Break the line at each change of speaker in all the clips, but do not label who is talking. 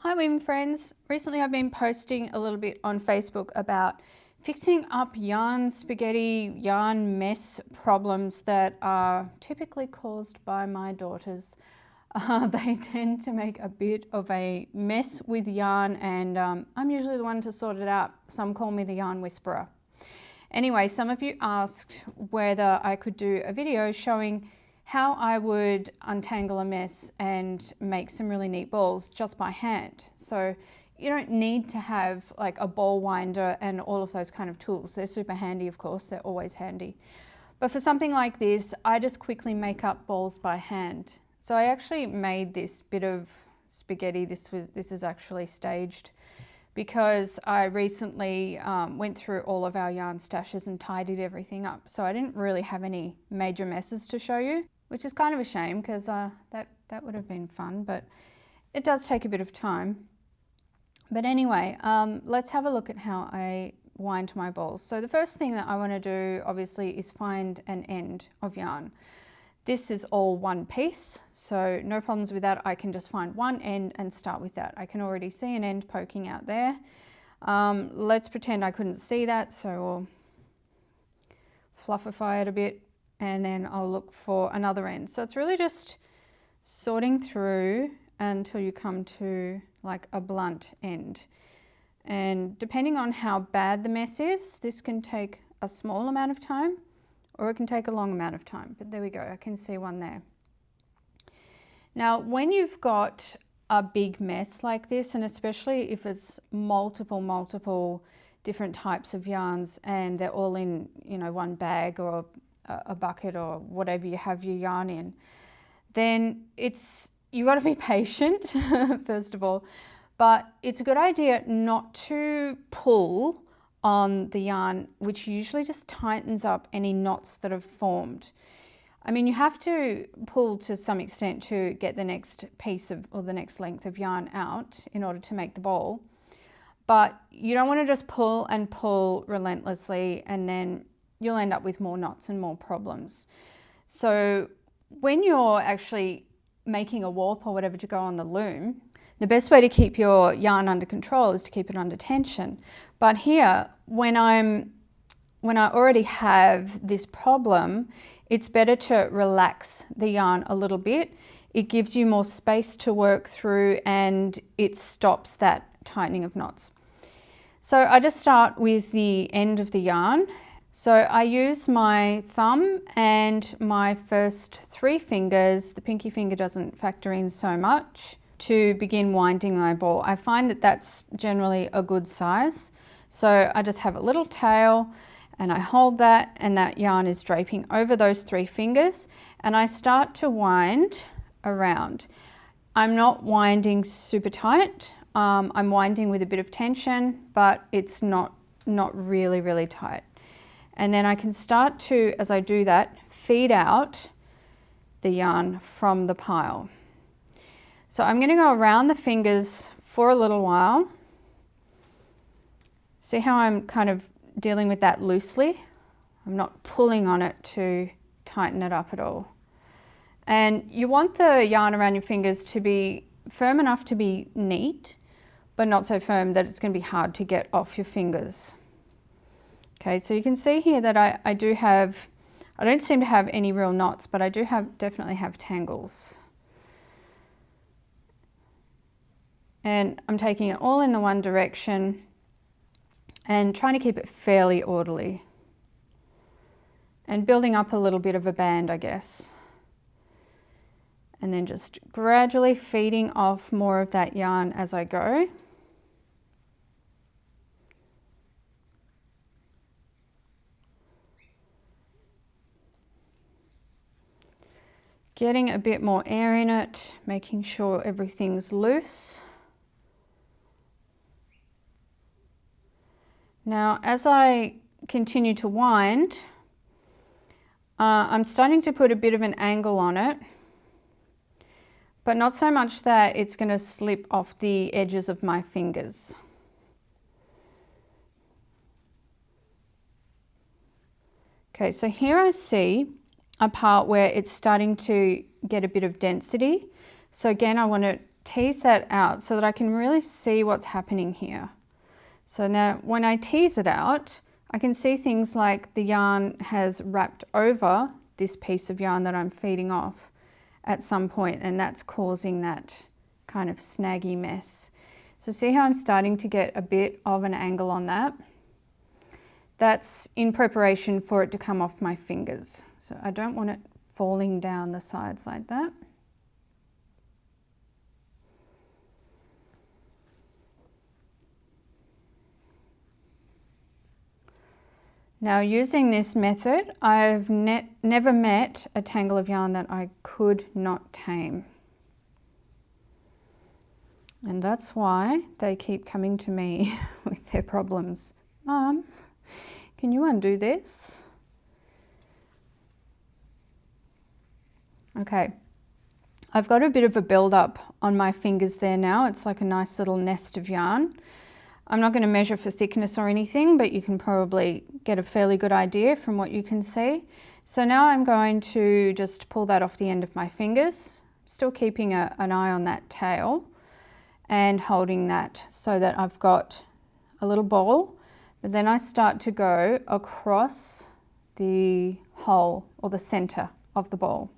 Hi weaving friends. Recently I've been posting a little bit on Facebook about fixing up yarn spaghetti, yarn mess problems that are typically caused by my daughters. They tend to make a bit of a mess with yarn and I'm usually the one to sort it out. Some call me the yarn whisperer. Anyway, some of you asked whether I could do a video showing how I would untangle a mess and make some really neat balls just by hand. So you don't need to have like a ball winder and all of those kind of tools. They're super handy, of course, they're always handy. But for something like this, I just quickly make up balls by hand. So I actually made this bit of spaghetti. This is actually staged because I recently went through all of our yarn stashes and tidied everything up. So I didn't really have any major messes to show you, which is kind of a shame because that would have been fun, but it does take a bit of time. But anyway, let's have a look at how I wind my balls. So the first thing that I want to do obviously is find an end of yarn. This is all one piece, so no problems with that. I can just find one end and start with that. I can already see an end poking out there. Let's pretend I couldn't see that, so we'll fluffify it a bit and then I'll look for another end. So it's really just sorting through until you come to like a blunt end. And depending on how bad the mess is, this can take a small amount of time or it can take a long amount of time. But there we go, I can see one there. Now, when you've got a big mess like this, and especially if it's multiple different types of yarns and they're all in, you know, one bag or a bucket or whatever you have your yarn in, then you've got to be patient, first of all, but it's a good idea not to pull on the yarn, which usually just tightens up any knots that have formed. I mean, you have to pull to some extent to get the next piece of, or the next length of yarn out in order to make the ball, but you don't want to just pull and pull relentlessly and then you'll end up with more knots and more problems. So when you're actually making a warp or whatever to go on the loom, the best way to keep your yarn under control is to keep it under tension. But here, when I already have this problem, it's better to relax the yarn a little bit. It gives you more space to work through and it stops that tightening of knots. So I just start with the end of the yarn. So I use my thumb and my first 3 fingers, the pinky finger doesn't factor in so much, to begin winding my ball. I find that that's generally a good size. So I just have a little tail and I hold that and that yarn is draping over those 3 fingers and I start to wind around. I'm not winding super tight. I'm winding with a bit of tension, but it's not really tight. And then I can start to, as I do that, feed out the yarn from the pile. So I'm going to go around the fingers for a little while. See how I'm kind of dealing with that loosely? I'm not pulling on it to tighten it up at all. And you want the yarn around your fingers to be firm enough to be neat, but not so firm that it's going to be hard to get off your fingers. Okay, so you can see here that I don't seem to have any real knots, but I do definitely have tangles. And I'm taking it all in the one direction and trying to keep it fairly orderly. And building up a little bit of a band, I guess. And then just gradually feeding off more of that yarn as I go. Getting a bit more air in it, making sure everything's loose. Now, as I continue to wind, I'm starting to put a bit of an angle on it, but not so much that it's going to slip off the edges of my fingers. Okay, so here I see a part where it's starting to get a bit of density. So again, I want to tease that out so that I can really see what's happening here. So now when I tease it out, I can see things like the yarn has wrapped over this piece of yarn that I'm feeding off at some point, and that's causing that kind of snaggy mess. So see how I'm starting to get a bit of an angle on that? That's in preparation for it to come off my fingers. So I don't want it falling down the sides like that. Now using this method, I've never met a tangle of yarn that I could not tame. And that's why they keep coming to me with their problems. Mum, can you undo this? Okay, I've got a bit of a build-up on my fingers there now. It's like a nice little nest of yarn. I'm not going to measure for thickness or anything, but you can probably get a fairly good idea from what you can see. So now I'm going to just pull that off the end of my fingers, still keeping an eye on that tail and holding that so that I've got a little ball, but then I start to go across the hole or the center of the ball.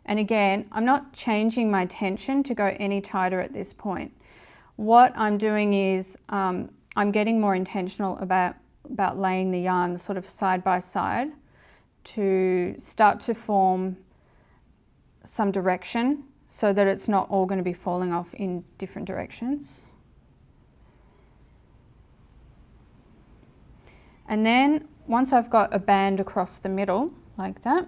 And again, I'm not changing my tension to go any tighter at this point. What I'm doing is I'm getting more intentional about laying the yarn sort of side by side to start to form some direction so that it's not all going to be falling off in different directions. And then once I've got a band across the middle like that,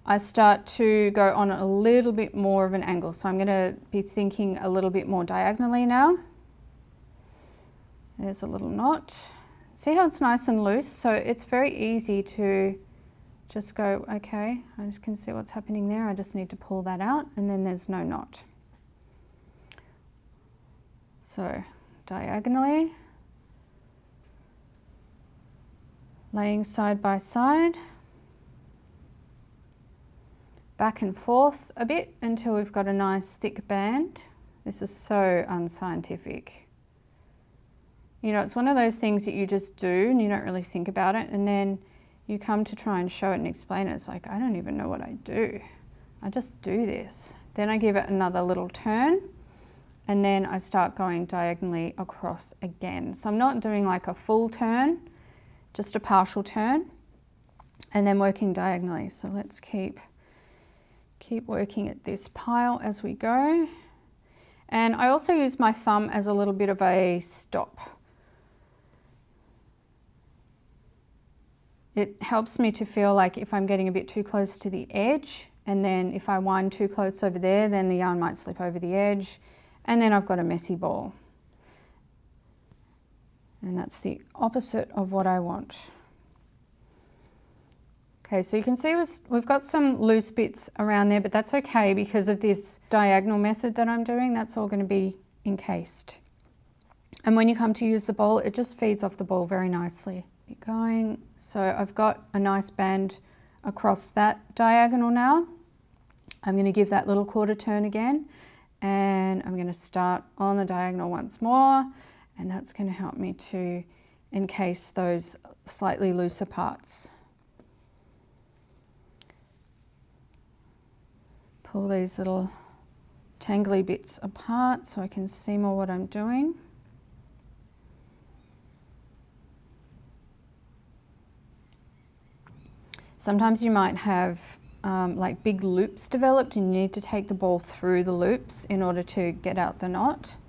I start to go on a little bit more of an angle. So I'm going to be thinking a little bit more diagonally now. There's a little knot. See how it's nice and loose? So it's very easy to just go, okay, I just can see what's happening there. I just need to pull that out and then there's no knot. So diagonally, laying side by side, back and forth a bit until we've got a nice thick band. This is so unscientific. You know, it's one of those things that you just do and you don't really think about it, and then you come to try and show it and explain it. It's like, I don't even know what I do. I just do this. Then I give it another little turn and then I start going diagonally across again. So I'm not doing like a full turn, just a partial turn and then working diagonally. So let's keep working at this pile as we go. And I also use my thumb as a little bit of a stop. It helps me to feel like if I'm getting a bit too close to the edge, and then if I wind too close over there, then the yarn might slip over the edge, and then I've got a messy ball. And that's the opposite of what I want. Okay, so you can see we've got some loose bits around there, but that's okay because of this diagonal method that I'm doing. That's all going to be encased. And when you come to use the ball, it just feeds off the ball very nicely. Keep going. So I've got a nice band across that diagonal now. I'm going to give that little quarter turn again, and I'm going to start on the diagonal once more, and that's going to help me to encase those slightly looser parts. Pull these little tangly bits apart so I can see more what I'm doing. Sometimes you might have like big loops developed and you need to take the ball through the loops in order to get out the knot.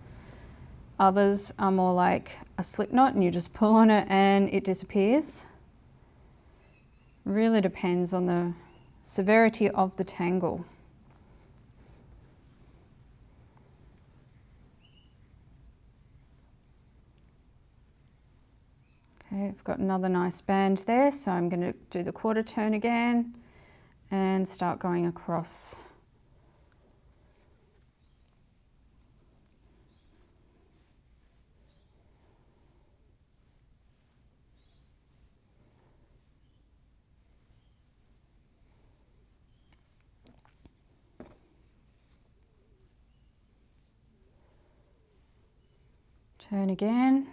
Others are more like a slip knot and you just pull on it and it disappears. Really depends on the severity of the tangle. Okay, I've got another nice band there, so I'm going to do the quarter turn again and start going across. Turn again.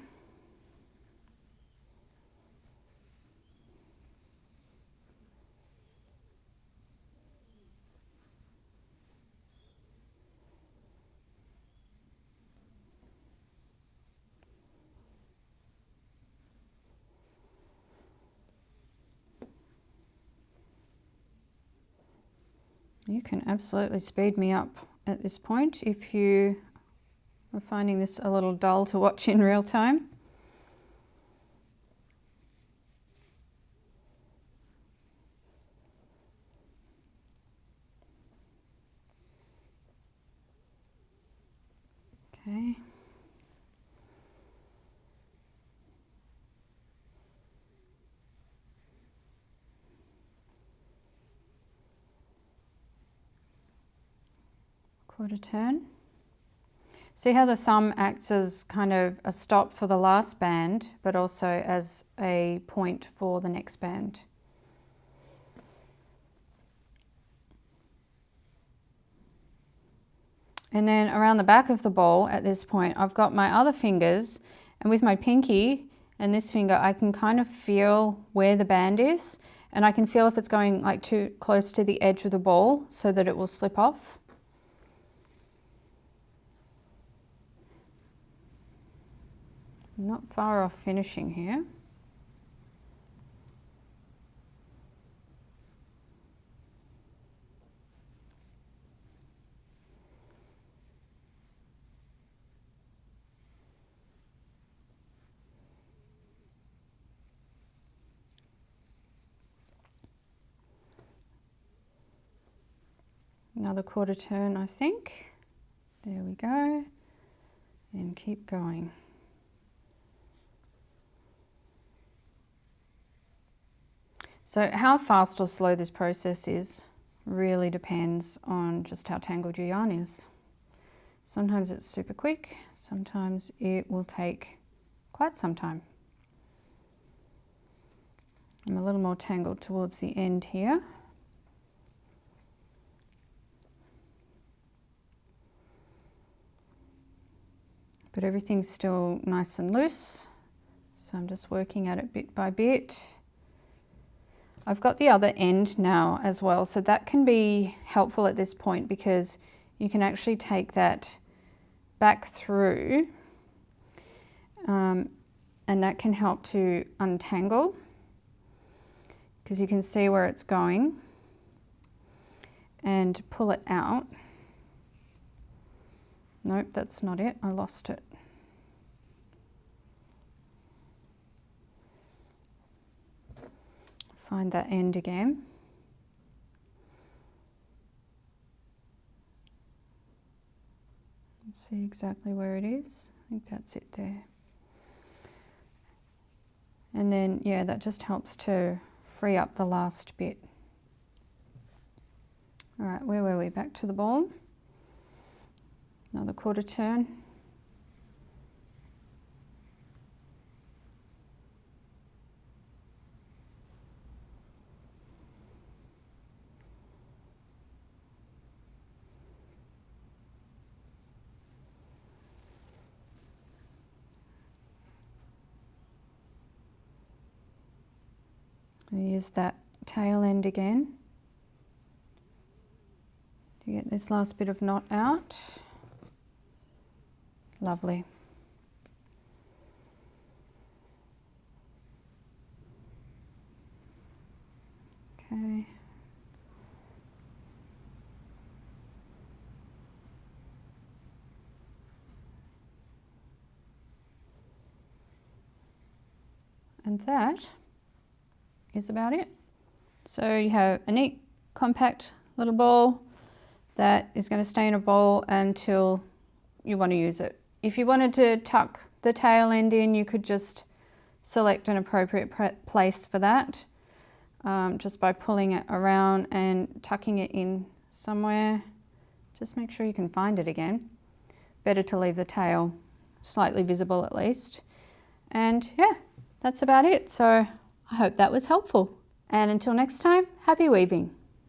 You can absolutely speed me up at this point if you are finding this a little dull to watch in real time. Okay. Quarter turn. See how the thumb acts as kind of a stop for the last band, but also as a point for the next band. And then around the back of the ball at this point, I've got my other fingers, and with my pinky and this finger, I can kind of feel where the band is, and I can feel if it's going like too close to the edge of the ball so that it will slip off. I'm not far off finishing here. Another quarter turn, I think. There we go. And keep going. So how fast or slow this process is really depends on just how tangled your yarn is. Sometimes it's super quick, sometimes it will take quite some time. I'm a little more tangled towards the end here. But everything's still nice and loose, so I'm just working at it bit by bit. I've got the other end now as well, so that can be helpful at this point because you can actually take that back through and that can help to untangle because you can see where it's going and pull it out. Nope, that's not it, I lost it. Find that end again. Let's see exactly where it is. I think that's it there. And then, yeah, that just helps to free up the last bit. All right, where were we? Back to the ball. Another quarter turn. Use that tail end again to get this last bit of knot out. Lovely. Okay. And that is about it. So you have a neat, compact little ball that is going to stay in a bowl until you want to use it. If you wanted to tuck the tail end in, you could just select an appropriate place for that just by pulling it around and tucking it in somewhere. Just make sure you can find it again. Better to leave the tail slightly visible at least. And yeah, that's about it. So I hope that was helpful. And until next time, happy weaving.